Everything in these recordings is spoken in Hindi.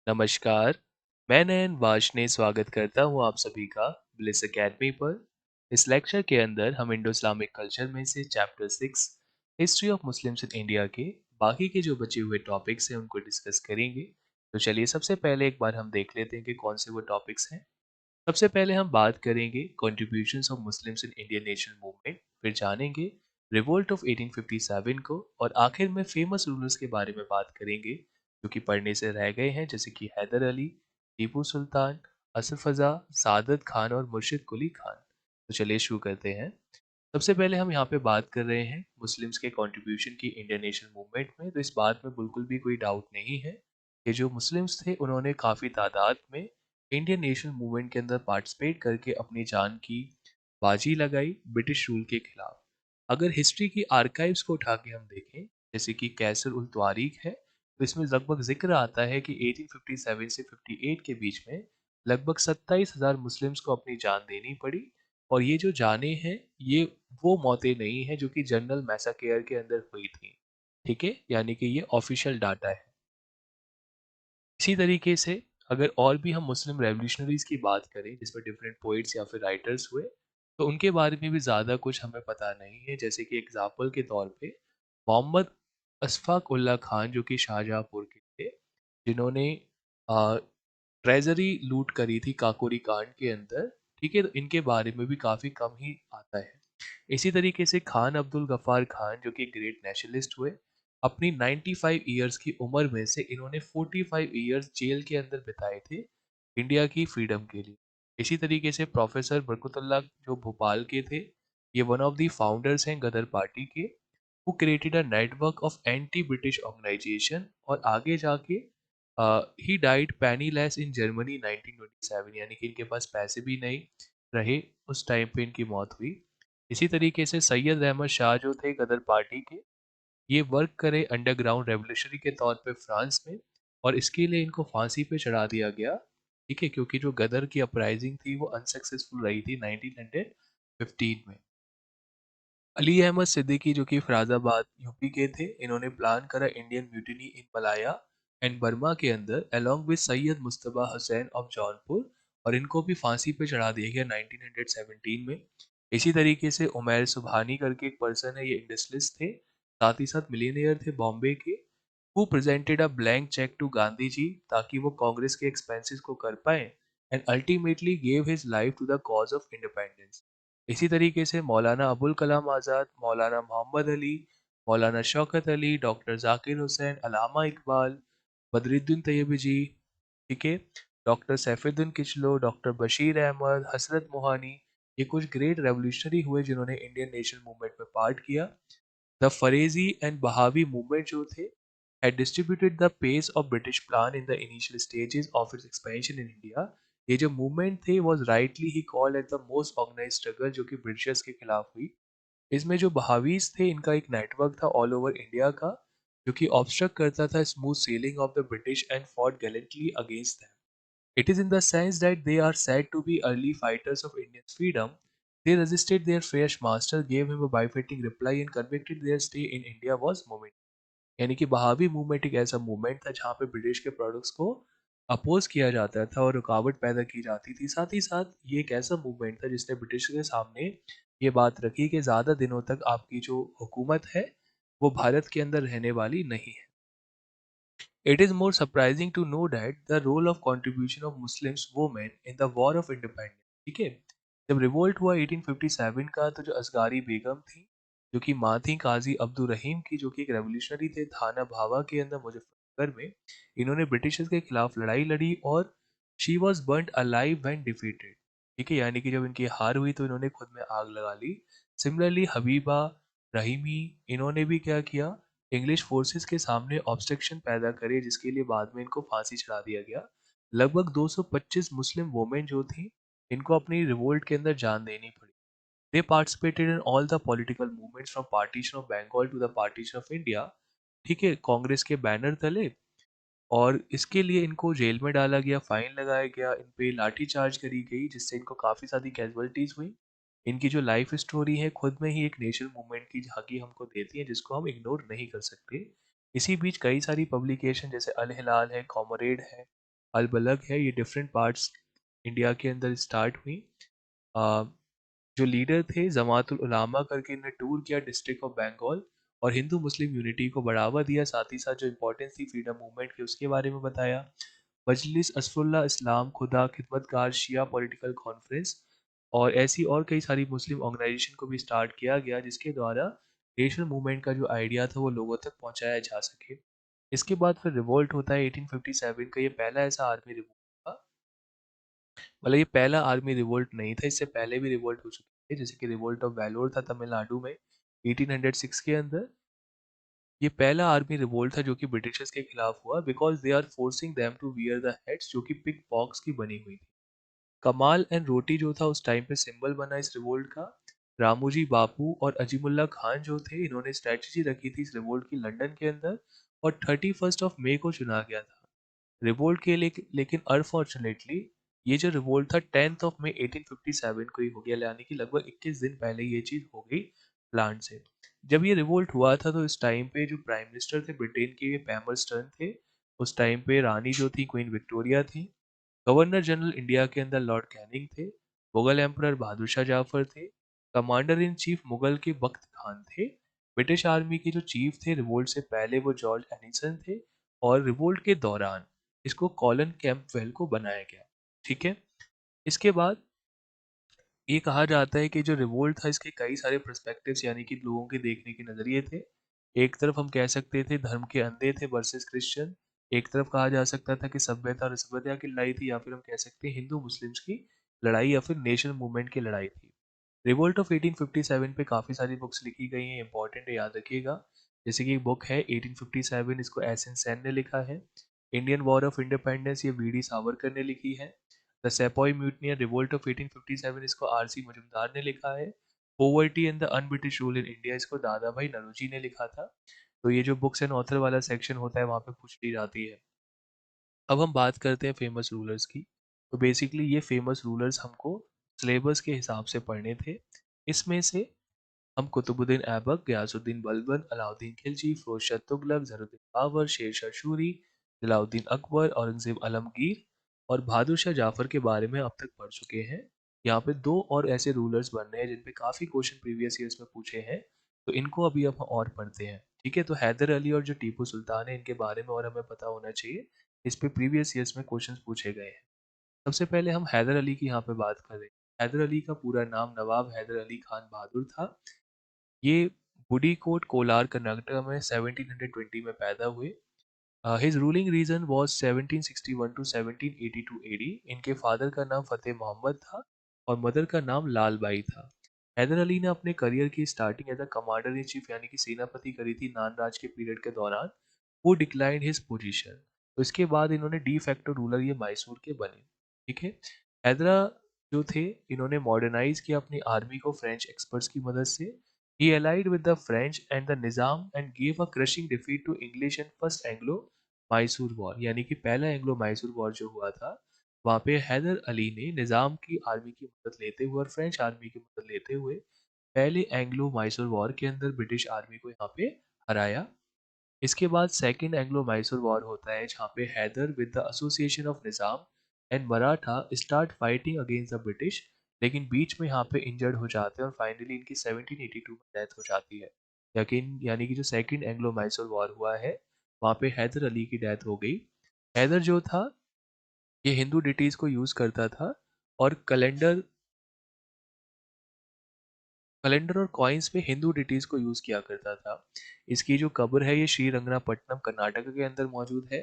नमस्कार, मैं नयन वाश स्वागत करता हूँ आप सभी का ब्लिस एकेडमी पर। इस लेक्चर के अंदर हम इंडो इस्लामिक कल्चर में से chapter 6 history of Muslims in India के बाकी के जो बचे हुए टॉपिक्स हैं उनको डिस्कस करेंगे। तो चलिए सबसे पहले एक बार हम देख लेते हैं कि कौन से वो टॉपिक्स हैं। सबसे पहले हम बात करेंगे contributions of Muslims in Indian national movement, फिर जानेंगे रिवोल्ट ऑफ 1857 को और आखिर में फेमस रूलर्स के बारे में बात करेंगे जो कि पढ़ने से रह गए हैं, जैसे कि हैदर अली, टीपू सुल्तान, असफ फ़ज़ा, सादत खान और मुर्शिद कुली खान। तो चलिए शुरू करते हैं। सबसे पहले हम यहाँ पे बात कर रहे हैं मुस्लिम्स के कंट्रीब्यूशन की इंडियन नेशनल मूवमेंट में। तो इस बात में बिल्कुल भी कोई डाउट नहीं है कि जो मुस्लिम्स थे उन्होंने काफ़ी तादाद में इंडियन नेशनल मूवमेंट के अंदर पार्टिसिपेट करके अपनी जान की बाजी लगाई ब्रिटिश रूल के खिलाफ। अगर हिस्ट्री की आर्काइव्स को उठा के हम देखें, जैसे कि कैसर उल तवारीख है, तो इसमें लगभग जिक्र आता है कि 1857 से 58 के बीच में लगभग 27,000 मुस्लिम्स को अपनी जान देनी पड़ी। और ये जो जानें हैं, ये वो मौतें नहीं हैं जो कि जनरल मैसाकेयर के अंदर हुई थी। ठीक है, यानी कि ये ऑफिशियल डाटा है। इसी तरीके से अगर और भी हम मुस्लिम रेवोल्यूशनरीज की बात करें जिसमें डिफरेंट पोइट्स या फिर राइटर्स हुए, तो उनके बारे में भी ज़्यादा कुछ हमें पता नहीं है। जैसे कि एग्जाम्पल के तौर पे मोहम्मद अशफाक उल्ला खान जो कि शाहजहाँपुर के थे, जिन्होंने ट्रेजरी लूट करी थी काकोरी कांड के अंदर। ठीक है, तो इनके बारे में भी काफ़ी कम ही आता है। इसी तरीके से खान अब्दुल गफ्फार खान जो कि ग्रेट नेशनलिस्ट हुए, अपनी 95 ईयर्स की उम्र में से इन्होंने 45 ईयर्स जेल के अंदर बिताए थे इंडिया की फ्रीडम के लिए। इसी तरीके से प्रोफेसर बरकतुल्लाह जो भोपाल के थे, ये वन ऑफ द फाउंडर्स हैं गदर पार्टी के, who created a network of anti British organization. और आगे जाके he died penniless in Germany 1927, यानी कि इनके पास पैसे भी नहीं रहे, उस टाइम पे इनकी मौत हुई। इसी तरीके से सैयद अहमद शाह जो थे गदर पार्टी के, ये वर्क करे अंडरग्राउंड रेवोल्यूशनरी के तौर पे फ्रांस में, और इसके लिए इनको फांसी पे चढ़ा दिया गया। ठीक है, क्योंकि जो गदर की अपराइजिंग थी वो अनसक्सेसफुल रही थी 1915 में। अली अहमद सिद्दीकी जो कि फैजाबाद यूपी के थे, इन्होंने प्लान करा Indian mutiny in Malaya and Burma के अंदर along with Syed Mustaba Hussain of Jaunpur, और इनको भी फांसी पे चढ़ा दिया गया 1917 में। इसी तरीके से उमैर सुबहानी करके एक पर्सन है, ये इंडस्ट्रियलिस्ट थे, साथ ही साथ मिलीनियर थे बॉम्बे के, who presented a blank cheque to Gandhi ji ताकि वो कांग्रेस के एक्सपेंसेस को कर पाए and ultimately gave his life to the cause of independence. इसी तरीके से मौलाना अबुल कलाम आज़ाद, मौलाना मोहम्मद अली, मौलाना शौकत अली, डॉक्टर जाकिर हुसैन, अलामा इकबाल, बदरुद्दीन तैयबी, ठीक है, डॉक्टर सैफुद्दीन किचलो, डॉक्टर बशीर अहमद, हसरत मोहानी, ये कुछ ग्रेट रेवोल्यूशनरी हुए जिन्होंने इंडियन नेशनल मूवमेंट में पार्ट किया। द फरेजी एंड बहावी मूवमेंट जो थे had distributed the pace of British plan in the initial stages of its expansion in India। ये जो मूवमेंट थे was rightly he called as the most organized struggle जो कि ब्रिटिशर्स के खिलाफ हुई। इसमें जो बहावीज थे इनका एक नेटवर्क था ऑल ओवर इंडिया का, जो कि ऑब्स्ट्रक्ट करता था smooth sailing of the British and fought gallantly against them। It is in the sense that they are said to be early fighters of Indian freedom. They resisted their fresh master, gave him a befitting reply, and convicted their stay in India was moment। यानी कि बहावी मूवमेंट एक ऐसा मूवमेंट था जहाँ पे ब्रिटिश के प्रोडक्ट्स को अपोज किया जाता था और रुकावट पैदा की जाती थी। साथ ही साथ ये एक ऐसा मूवमेंट था जिसने ब्रिटिश के सामने ये बात रखी कि ज़्यादा दिनों तक आपकी जो हुकूमत है वो भारत के अंदर रहने वाली नहीं है। It is more surprising to know that the role of contribution of Muslims women in the War of Independence। ठीक है, जब रिवोल्ट हुआ 1857 का, तो जो असगारी बेगम थी जो कि माँ थी काजी अब्दुल रहीम की, जो कि एक रेवोल्यूशनरी थे थाना भावा के अंदर मुजफ्फरनगर में, इन्होंने ब्रिटिशर्स के खिलाफ लड़ाई लड़ी और she was burned alive when defeated. ठीक है, यानी कि जब इनकी हार हुई तो इन्होंने खुद में आग लगा ली। सिमिलरली हबीबा रहीमी, इन्होंने भी क्या किया, इंग्लिश फोर्सेस के सामने ऑब्स्ट्रक्शन पैदा करे, जिसके लिए बाद में इनको फांसी चढ़ा दिया गया। लगभग 225 मुस्लिम वोमेन जो थी, इनको अपनी रिवोल्ट के अंदर जान देनी पड़ी। They participated in all the political movements from partition of Bengal to the partition of India. ठीक है, कांग्रेस के बैनर तले, और इसके लिए इनको जेल में डाला गया, फाइन लगाया गया, इन पे लाठी चार्ज करी गई, जिससे इनको काफ़ी सारी कैजुअलिटीज़ हुई। इनकी जो लाइफ स्टोरी है खुद में ही एक नेशनल मूवमेंट की झांकी हमको देती है, जिसको हम इग्नोर नहीं कर सकते। इसी बीच कई सारी पब्लिकेशन जैसे अल हिलाल है, कॉमरेड है, अलबलग है, ये डिफरेंट पार्ट्स इंडिया के अंदर स्टार्ट हुई। अ, जो लीडर थे जमातुल उलामा करके, इन्होंने टूर किया डिस्ट्रिक्ट ऑफ बंगाल और हिंदू मुस्लिम यूनिटी को बढ़ावा दिया, साथ ही साथ जो इम्पोर्टेंस थी फ्रीडम मूवमेंट की उसके बारे में बताया। मजलिस असफुल्ला इस्लाम खुदा खिदमतगार शिया पॉलिटिकल कॉन्फ्रेंस और ऐसी और कई सारी मुस्लिम ऑर्गेनाइजेशन को भी स्टार्ट किया गया, जिसके द्वारा नेशनल मूवमेंट का जो आइडिया था वो लोगों तक पहुंचाया जा सके। इसके बाद फिर रिवोल्ट होता है 1857 का, ये पहला ऐसा आर्मी रिवोल्ट था। मतलब ये पहला आर्मी रिवोल्ट नहीं था, इससे पहले भी रिवोल्ट हो चुके थे, जैसे कि रिवोल्ट ऑफ वैलोर था तमिलनाडु में 1806 के अंदर। ये पहला आर्मी रिवोल्ट था जो कि ब्रिटिशर्स के खिलाफ हुआ, because they are forcing them to wear the heads जो कि पिग पॉक्स की बनी हुई थी। कमाल एंड रोटी जो था उस टाइम पे सिंबल बना इस रिवोल्ट का। रामोजी बापू और अजीमुल्ला खान जो थे, इन्होंने स्ट्रेटजी रखी थी इस रिवोल्ट की लंदन के अंदर, और 31 मई को चुना गया था रिवोल्ट के लिए। लेकिन अनफॉर्चुनेटली ये जो रिवोल्ट था 10 मई 1857 को ही हो गया, यानी कि लगभग 21 दिन पहले ये चीज हो गई प्लान से। जब ये रिवोल्ट हुआ था तो इस टाइम पे जो प्राइम मिनिस्टर थे ब्रिटेन के, ये पैमरस्टर्न थे। उस टाइम पे रानी जो थी क्वीन विक्टोरिया थी। गवर्नर जनरल इंडिया के अंदर लॉर्ड कैनिंग थे। मुगल एम्परर बहादुर शाह जाफर थे। कमांडर इन चीफ मुगल के बख्त खान थे। ब्रिटिश आर्मी के जो चीफ थे रिवोल्ट से पहले वो जॉर्ज एनिसन थे। और रिवोल्ट के दौरान इसको कॉलन कैंपवेल को बनाया गया। ठीक है। इसके बाद ये कहा जाता है कि जो रिवोल्ट था इसके कई सारे पर्सपेक्टिव्स यानी कि लोगों के देखने के नजरिए थे। एक तरफ हम कह सकते थे धर्म के अंधे थे वर्सेस क्रिश्चियन। एक तरफ कहा जा सकता था कि सभ्यता और असभ्यता की लड़ाई थी, या फिर हम कह सकते हैं हिंदू मुस्लिम्स की लड़ाई या फिर नेशनल मूवमेंट की लड़ाई थी। रिवोल्ट ऑफ 1857 पे काफ़ी सारी बुक्स लिखी गई हैं, इंपॉर्टेंट है याद रखिएगा। जैसे कि एक बुक है 1857, इसको एस एन सेन ने लिखा है। इंडियन वॉर ऑफ इंडिपेंडेंस ये वी डी सावरकर ने लिखी है। द सेपॉय म्यूटनी रिवोल्ट ऑफ 1857 इसको आर सी मजुमदार ने लिखा है। Poverty and the un British rule in India इसको दादा भाई नरोजी ने लिखा था। तो ये जो बुक्स एंड ऑथर वाला सेक्शन होता है वहाँ पे पूछ ली जाती है। अब हम बात करते हैं फेमस रूलर्स की। तो बेसिकली ये फेमस रूलर्स हमको सिलेबस के हिसाब से पढ़ने थे। इसमें से हम कुतुबुद्दीन ऐबक, गयासुद्दीन बलबन, अलाउद्दीन खिलजी, फिरोज शाह तुगलक, जहरुद्दीन बाबर, शेर शाह शूरी, जलाउद्दीन अकबर, औरंगजेब आलमगीर और बहादुर शाह जाफर के बारे में अब तक पढ़ चुके हैं। यहाँ पे दो और ऐसे रूलर्स बन रहे हैं जिन पे काफ़ी क्वेश्चन प्रीवियस ईयर्स में पूछे हैं, तो इनको अभी हम और पढ़ते हैं। ठीक है, तो हैदर अली और जो टीपू सुल्तान है इनके बारे में और हमें पता होना चाहिए। इस पे प्रीवियस ईयर्स में क्वेश्चन पूछे गए हैं। सबसे पहले हम हैदर अली की यहाँ पे बात करें। हैदर अली का पूरा नाम नवाब हैदर अली खान बहादुर था। ये बुडीकोट कोलार कर्नाटक में 1720 में पैदा हुए। His ruling region was 1761 to 1782 AD. इनके फादर का नाम फतेह मोहम्मद था और मदर का नाम लाल बाई था। हैदर अली ने अपने करियर की starting as a commander in chief यानी कि सेनापति करी थी नान राज के पीरियड के दौरान। वो डिक्लाइन हिज पोजीशन, तो इसके बाद इन्होंने डी फैक्टो रूलर ये मैसूर के बने। ठीक है। हैदरा जो थे, इन्होंने मॉडर्नाइज किया अपनी आर्मी को फ्रेंच एक्सपर्ट्स की मदद से। ही allied with the French and the Nizam and gave a crushing defeat to English in first Anglo Mysore war, यानी कि पहला एंग्लो मैसूर वॉर जो हुआ था वहाँ पे हैदर अली ने निज़ाम की आर्मी की मदद लेते हुए और फ्रेंच आर्मी की मदद लेते हुए पहले एंग्लो मैसूर वॉर के अंदर ब्रिटिश आर्मी को यहाँ पे हराया। इसके बाद सेकंड एंग्लो मैसूर वॉर होता है जहाँ पे Hyder with the association of Nizam and Maratha start fighting against the British, लेकिन बीच में यहाँ पे इंजर्ड हो जाते हैं और फाइनली इनकी 1782 में डेथ हो जाती है। लेकिन यानी कि जो सेकंड एंग्लो मैसूर वॉर हुआ है वहाँ पे हैदर अली की डेथ हो गई। हैदर जो था ये हिंदू डिटीज को यूज करता था और कैलेंडर कैलेंडर और कॉइन्स में हिंदू डिटीज को यूज किया करता था। इसकी जो कब्र है ये श्रीरंगनापट्टनम कर्नाटक के अंदर मौजूद है।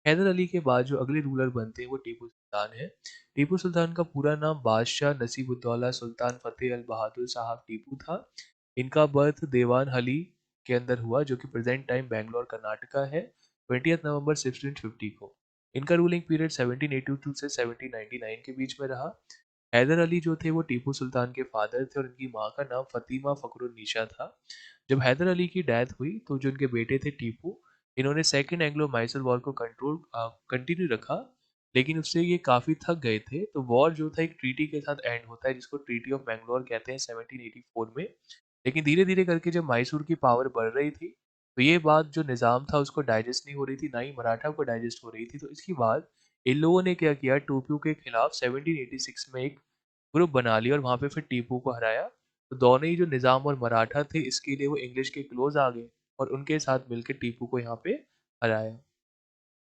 हैदर अली के बाद जो अगले रूलर बनते हैं वो टीपू सुल्तान है। टीपू सुल्तान का पूरा नाम बादशाह नसीबुद्दौला सुल्तान फतेह अल बहादुर साहब टीपू था। इनका बर्थ देवान हली के अंदर हुआ जो कि प्रेजेंट टाइम बैंगलोर कर्नाटका है 20 नवंबर 1650 को। इनका रूलिंग पीरियड 1782 से 1799 के बीच में रहा। हैदर अली जो थे वो टीपू सुल्तान के फादर थे और इनकी माँ का नाम फतीमा फखरुन्निसा था। जब हैदर अली की डेथ हुई तो जो इनके बेटे थे टीपू, इन्होंने सेकंड एंग्लो मैसूर वॉर को कंटिन्यू रखा, लेकिन उससे ये काफ़ी थक गए थे। तो वॉर जो था एक ट्रीटी के साथ एंड होता है जिसको ट्रीटी ऑफ मैंगलोर कहते हैं 1784 में। लेकिन धीरे धीरे करके जब मैसूर की पावर बढ़ रही थी तो ये बात जो निज़ाम था उसको डाइजेस्ट नहीं हो रही थी, ना ही मराठा को डाइजेस्ट हो रही थी। तो इसके बाद इन लोगों ने क्या किया, टीपू के खिलाफ 1786 में एक ग्रुप बना लिया और वहाँ पे फिर टीपू को हराया। तो दोनों ही जो निज़ाम और मराठा थे इसके लिए वो इंग्लिश के क्लोज आ गए और उनके साथ मिलकर टीपू को यहाँ पे हराया।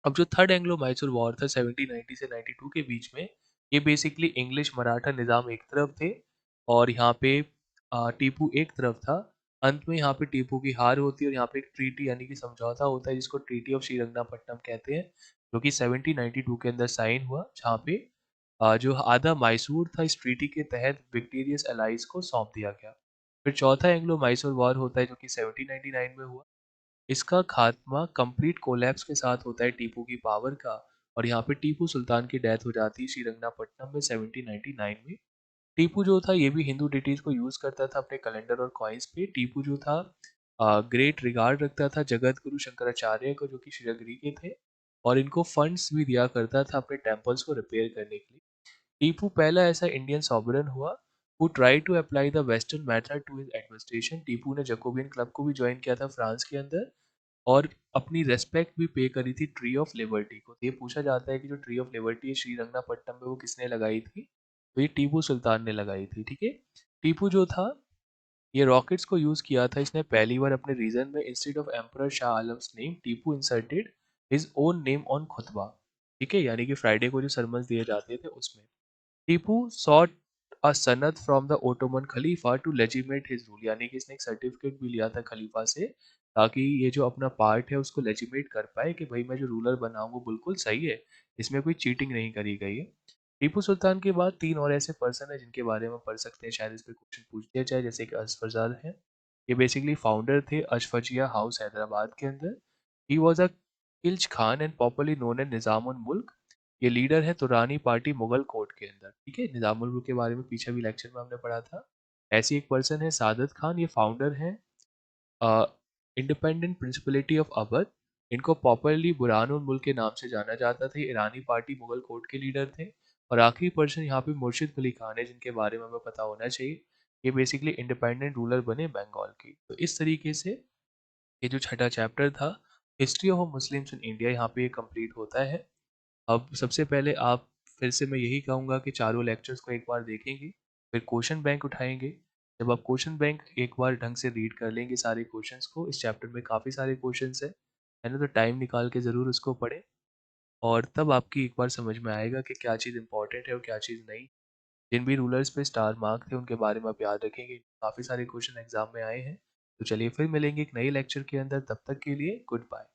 अब जो थर्ड एंग्लो मैसूर वॉर था 1790 से 92 के बीच में, ये बेसिकली इंग्लिश मराठा निज़ाम एक तरफ थे और यहाँ पे टीपू एक तरफ था। अंत में यहाँ पे टीपू की हार होती है और यहाँ पे एक ट्रीटी यानी कि समझौता होता है जिसको ट्रीटी ऑफ श्रीरंगनापट्टनम कहते हैं, जो कि 1792 के अंदर साइन हुआ, जहाँ पे जो आधा मैसूर था इस ट्रीटी के तहत विक्टोरियस एलाइज को सौंप दिया गया। फिर चौथा एंग्लो मैसूर वॉर होता है जो कि 1799 में हुआ। इसका खात्मा कंप्लीट कोलैप्स के साथ होता है टीपू की पावर का और यहाँ पे टीपू सुल्तान की डेथ हो जाती है श्रीरंगनापट्टनम में 1799 में। टीपू जो था ये भी हिंदू डिटीज को यूज करता था अपने कैलेंडर और कॉइन्स पे। टीपू जो था ग्रेट रिगार्ड रखता था जगत गुरु शंकराचार्य को, जो कि श्रीलंका के थे, और इनको फंड्स भी दिया करता था अपने टेम्पल्स को रिपेयर करने के लिए। टीपू पहला ऐसा इंडियन सॉवरन हुआ who tried to apply the western method to his administration। Tipu ने जैकोबियन क्लब को भी ज्वाइन किया था फ्रांस के अंदर और अपनी रेस्पेक्ट भी पे करी थी ट्री ऑफ लिबर्टी को। तो ये पूछा जाता है कि जो ट्री ऑफ लिबर्टी है श्रीरंगनापट्टनम में वो किसने लगाई थी, तो ये टीपू सुल्तान ने लगाई थी। ठीक है, टीपू जो था ये रॉकेट्स को यूज किया था इसने पहली बार अपने रीजन में। Instead of emperor Shah Alam's name Tipu inserted his own name on khutba. ठीक है, यानी कि फ्राइडे को जो सरमन्स दिए जाते थे उसमें Tipu sought a sanad from the Ottoman Khalifa to legitimate his rule, यानी कि इसने एक सर्टिफिकेट भी लिया था खलीफा से ताकि ये जो अपना पार्ट है उसको लेजिमेट कर पाए कि भाई मैं जो रूलर बना हूँ वो बिल्कुल सही है, इसमें कोई चीटिंग नहीं करी गई है। टीपू सुल्तान के बाद तीन और ऐसे पर्सन है जिनके बारे में पढ़ सकते हैं, शायद इस पे क्वेश्चन पूछ दिया जाए, जैसे कि अशफजाद है। ये बेसिकली फाउंडर थे अशफजिया हाउस हैदराबाद के अंदर। He was a Qilich Khan and popularly known as Nizam ul Mulk. ये लीडर है तुरानी पार्टी मुगल कोर्ट के अंदर। ठीक है, निजाम उल मुल्क के बारे में पीछे भी लेक्चर में हमने पढ़ा था। ऐसी एक पर्सन है सादत खान, ये फाउंडर है इंडिपेंडेंट प्रिंसिपलिटी ऑफ अवध। इनको पॉपुलरली बुरहान उल मुल्क के नाम से जाना जाता था। ये ईरानी पार्टी मुगल कोर्ट के लीडर थे। और आखिरी पर्सन यहाँ पे मुर्शिद कुली खान है जिनके बारे में हमें पता होना चाहिए। ये बेसिकली इंडिपेंडेंट रूलर बने बंगाल की। तो इस तरीके से ये जो छठा चैप्टर था history of Muslims in India यहाँ पे ये कंप्लीट होता है। अब सबसे पहले आप फिर से मैं यही कहूँगा कि चारों लेक्चर्स को एक बार देखेंगे, फिर क्वेश्चन बैंक उठाएंगे। जब आप क्वेश्चन बैंक एक बार ढंग से रीड कर लेंगे सारे क्वेश्चंस को, इस चैप्टर में काफ़ी सारे क्वेश्चंस है ना, तो टाइम निकाल के ज़रूर उसको पढ़ें और तब आपकी एक बार समझ में आएगा कि क्या चीज़ इंपॉर्टेंट है और क्या चीज़ नहीं। जिन भी रूलर्स पे स्टार मार्क थे उनके बारे में आप याद रखेंगे, काफ़ी सारे क्वेश्चन एग्जाम में आए हैं। तो चलिए फिर मिलेंगे एक नए लेक्चर के अंदर, तब तक के लिए गुड बाय।